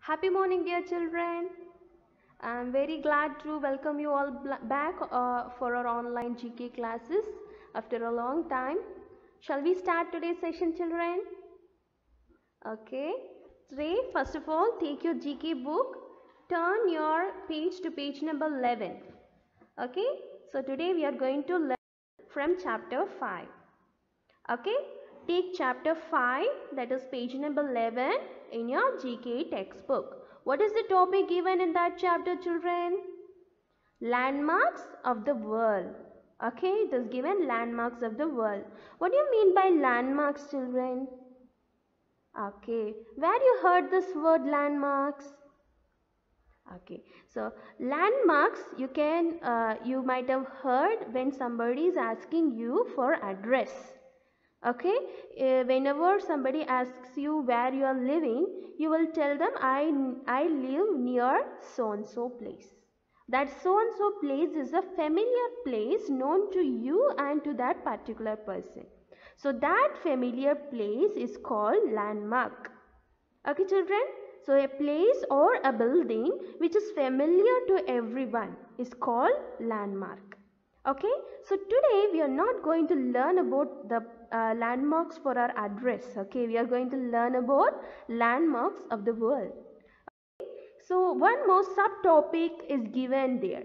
Happy morning, dear children. I'm very glad to welcome you all back for our online GK classes after a long time. Shall we start today's session, children? Okay. Today, first of all, take your GK book, turn your page to page number 11. Okay. So today we are going to learn from chapter 5. Okay. Take chapter 5, that is page number 11 in your GK textbook. What is the topic given in that chapter, children? Landmarks of the world. Okay, it is given landmarks of the world. What do you mean by landmarks, children? Okay, where you heard this word landmarks? Okay, so landmarks you might have heard when somebody is asking you for address. Okay, whenever somebody asks you where you are living, you will tell them I live near so and so place. That so and so place is a familiar place known to you and to that particular person. So that familiar place is called landmark. Okay, children, so a place or a building which is familiar to everyone is called landmark. Okay, so today we are not going to learn about the landmarks for our address. Okay, we are going to learn about landmarks of the world. So one more subtopic is given there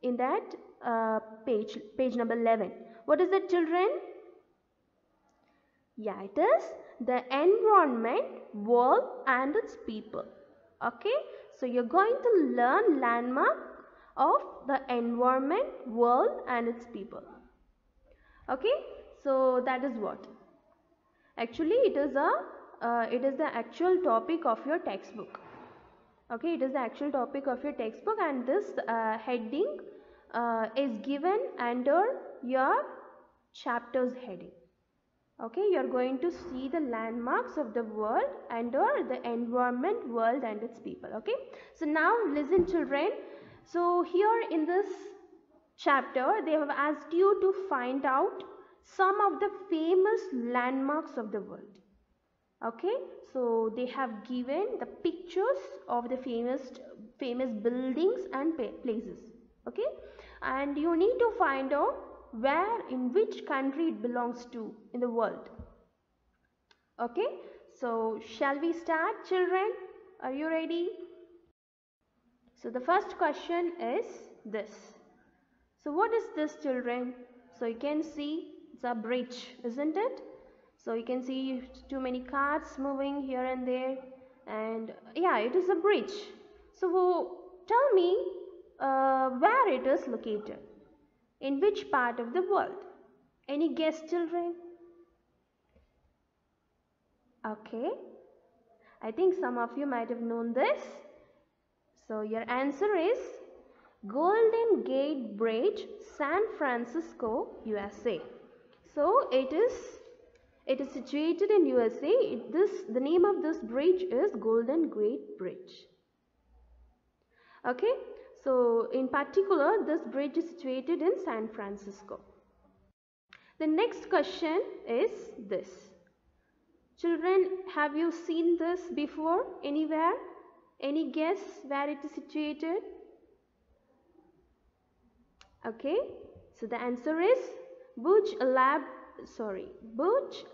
in that page number 11. What is it, children? Yeah, it is the environment, world and its people. Okay, so you're going to learn landmark of the environment, world and its people. Okay, so that is what actually it is the actual topic of your textbook. Okay, it is the actual topic of your textbook, and this heading is given under your chapter's heading. Okay, you are going to see the landmarks of the world under the environment, world and its people. Okay, so now listen, children. So here in this chapter they have asked you to find out some of the famous landmarks of the world. Okay, so they have given the pictures of the famous buildings and places. Okay, and you need to find out where, in which country it belongs to in the world. Okay, so shall we start, children? Are you ready? So the first question is this. So what is this, children? So you can see it's a bridge, isn't it? So you can see too many cars moving here and there, and yeah, it is a bridge. So tell me where it is located, in which part of the world? Any guess, children? Okay, I think some of you might have known this. So your answer is Golden Gate Bridge, San Francisco, USA. So it is situated in USA. The name of this bridge is Golden Gate Bridge. Okay, so in particular this bridge is situated in San Francisco. The next question is this. Children, have you seen this before anywhere? Any guess where it is situated? Okay, so the answer is Burj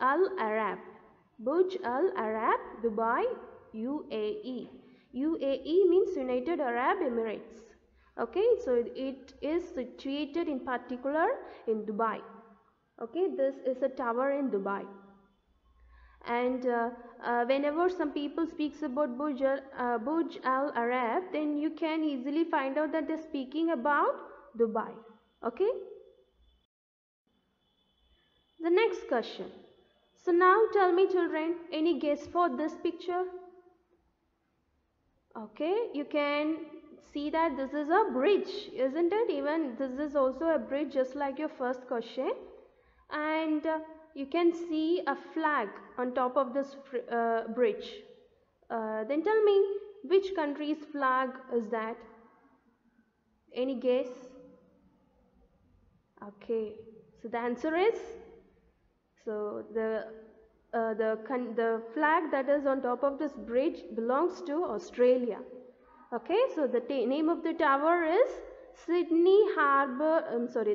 Al Arab, Dubai, UAE. UAE means United Arab Emirates. Okay, so it is situated in particular in Dubai. Okay, this is a tower in Dubai. And whenever some people speaks about Burj Al Arab, then you can easily find out that they're speaking about Dubai. Okay. The next question. So now tell me, children, any guess for this picture? Okay, you can see that this is a bridge, isn't it? Even this is also a bridge, just like your first question. And you can see a flag on top of this bridge. Then tell me, which country's flag is that? Any guess? Okay, so the answer is, so the the flag that is on top of this bridge belongs to Australia. Okay, so the name of the tower is Sydney Harbour.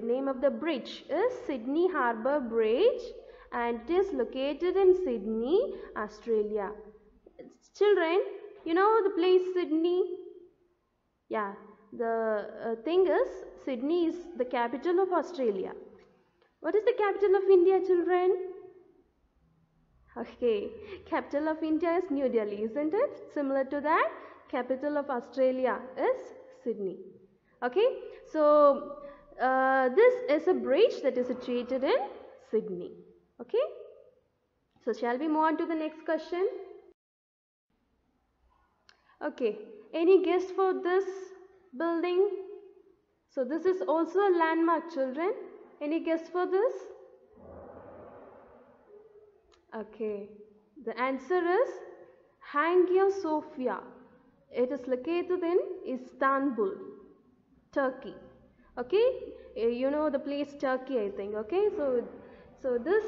Name of the bridge is Sydney Harbour Bridge, and it is located in Sydney, Australia. Children, you know the place Sydney? Yeah, the thing is, Sydney is the capital of Australia. What is the capital of India, children? Okay, capital of India is New Delhi, isn't it? Similar to that, capital of Australia is Sydney. Okay, so this is a bridge that is situated in Sydney. Okay, so shall we move on to the next question? Okay, any guess for this building? So this is also a landmark, children. Any guess for this? Okay, the answer is Hagia Sophia. It is located in Istanbul, Turkey. Okay, you know the place Turkey, I think. Okay, so this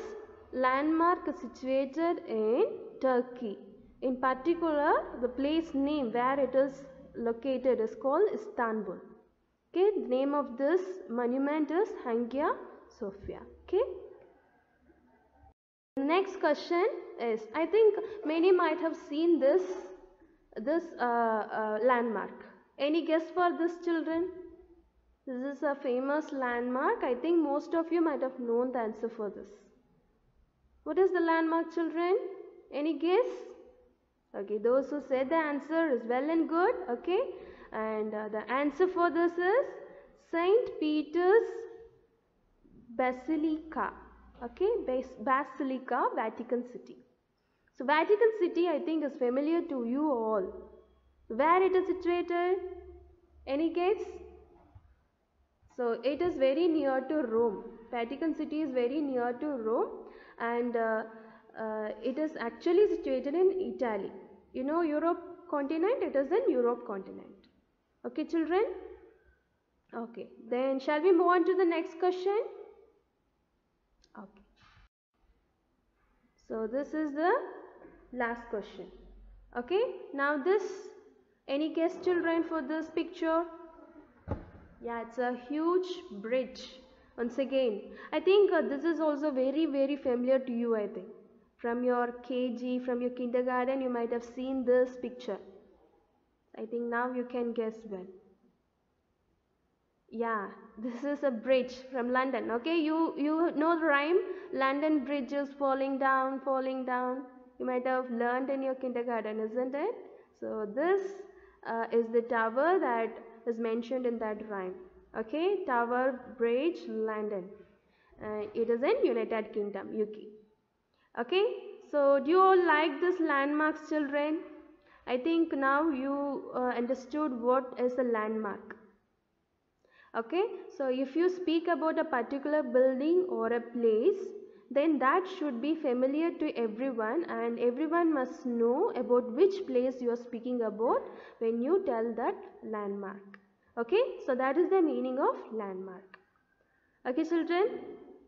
landmark is situated in Turkey. In particular, the place name where it is located is called Istanbul. Okay, the name of this monument is Hagia Sophia. Okay. The next question is, I think many might have seen this landmark. Any guess for this, children? This is a famous landmark. I think most of you might have known the answer for this. What is the landmark, children? Any guess? Okay, those who said the answer is well and good. Okay, and the answer for this is Saint Peter's Basilica. Okay, Basilica, Vatican City. So Vatican City, I think, is familiar to you all. Where it is situated? Any guess? So it is very near to Rome. Vatican City is very near to Rome, and it is actually situated in Italy. You know Europe continent? It is in Europe continent. Okay, children? Okay, then shall we move on to the next question? Okay. So this is the last question. Okay, now this, any guess, children, for this picture? Yeah, it's a huge bridge. Once again, I think this is also very familiar to you, I think. From your KG, from your kindergarten, you might have seen this picture. I think now you can guess well. Yeah, this is a bridge from London. Okay, you know the rhyme? London Bridge is falling down, falling down. You might have learned in your kindergarten, isn't it? So this is the tower that is mentioned in that rhyme. Okay, Tower Bridge, London. It is in United Kingdom, UK. Okay, so do you all like this landmarks, children? I think now you understood what is a landmark. Okay, so if you speak about a particular building or a place, then that should be familiar to everyone, and everyone must know about which place you are speaking about when you tell that landmark. Okay, so that is the meaning of landmark. Okay, children,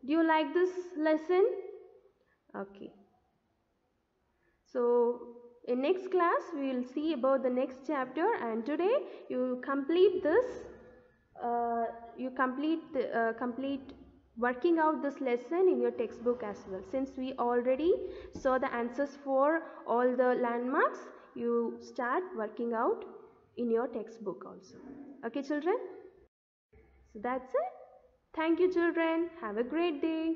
do you like this lesson? Okay. So in next class we will see about the next chapter, and today you complete this. Complete working out this lesson in your textbook as well. Since we already saw the answers for all the landmarks, you start working out in your textbook also. Okay, children? So that's it. Thank you, children. Have a great day.